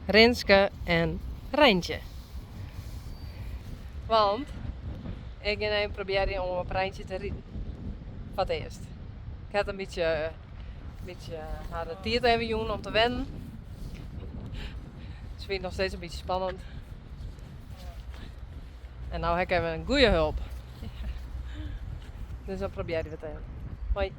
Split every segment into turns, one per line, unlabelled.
Rinske en Rijntje. Want ik ga even proberen om op Rijntje te rijden. Wat eerst. Ik had een beetje haar de tijd even doen om te wennen. Dus vind ik nog steeds een beetje spannend. En nou heb ik even een goede hulp. Dus dan probeer je het even. Hoi.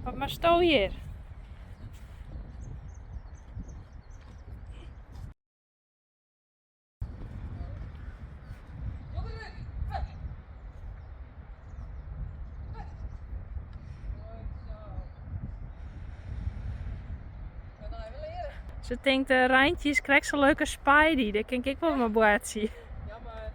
Wat maar sto hier? Ze denkt, Rijntjes krijgt zo'n leuke Spidey. Dat kan ik wel mijn boord zien.
Jammer.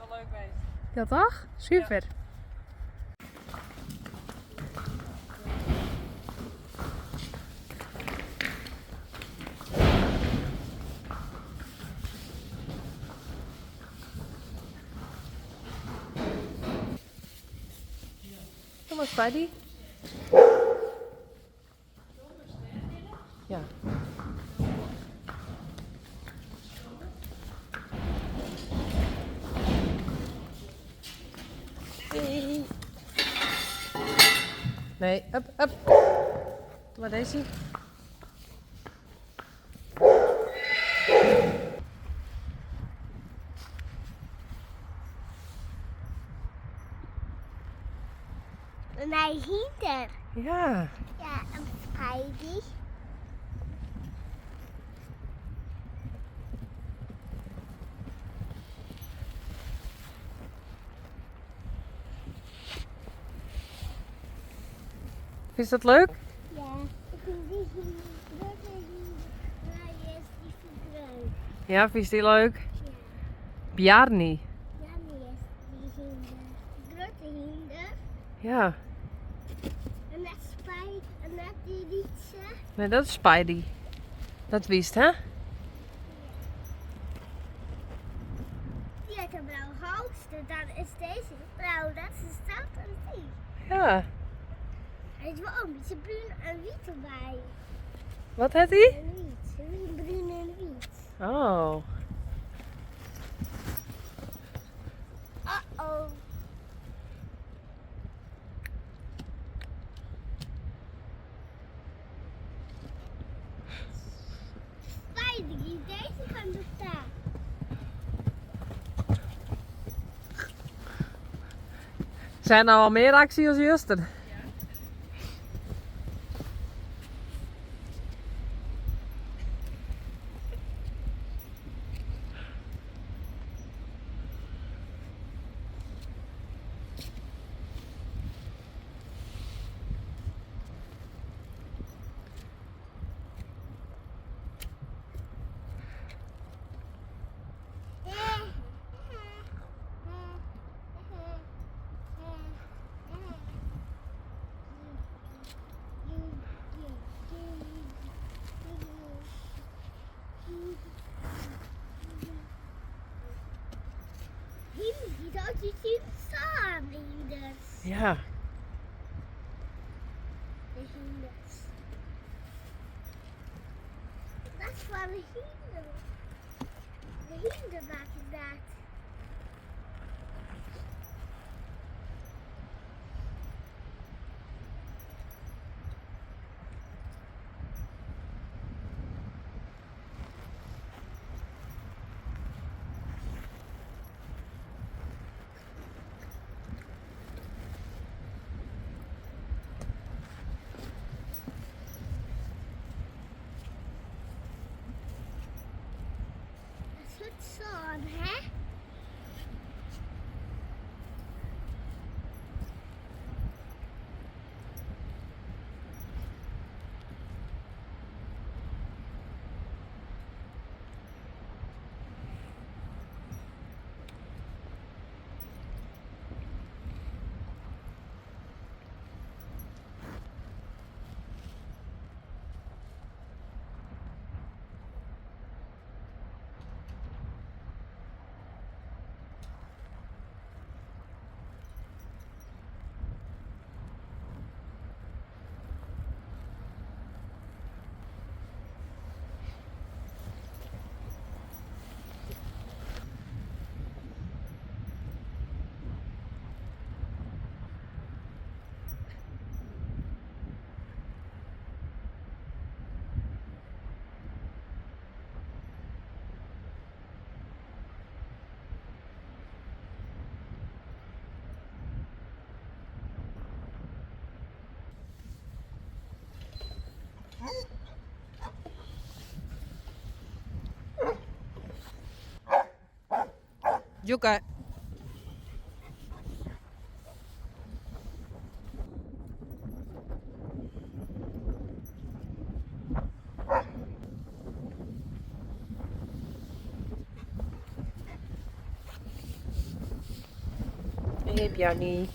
wel leuk geweest.
Ja toch? Super.
Kom maar, Spidey. Ja. Hey. Nee, up. Doe maar deze.
Mijn hinder.
Ja.
Ja, een Spidey.
Vind je dat leuk?
Ja, ik vind die hinder. Maar is die verdreunt.
Ja, vind je die leuk?
Ja,
Bjarni.
ja, maar is die hinder. Grote hinder.
Ja.
En dat Spidey. En dat die liedje.
Nee, dat is Spidey. Dat wist, hè?
Die heeft een blauw hoofdstuk. Dan is deze blauw. Dat is een stad en die.
Ja.
Hij is wel een beetje bruin en wit erbij.
Wat heeft hij?
En wit. Bruin en wit.
Oh.
Uh-oh. Spidey, deze kan er staan.
Zijn er al meer acties als juster?
Die zou je zien samen, hinders.
Ja.
De hinders. Dat is van de hinder. De hinder maakt het dat. Dat is goed zo, hè?
Juka. Hey Bjarnie.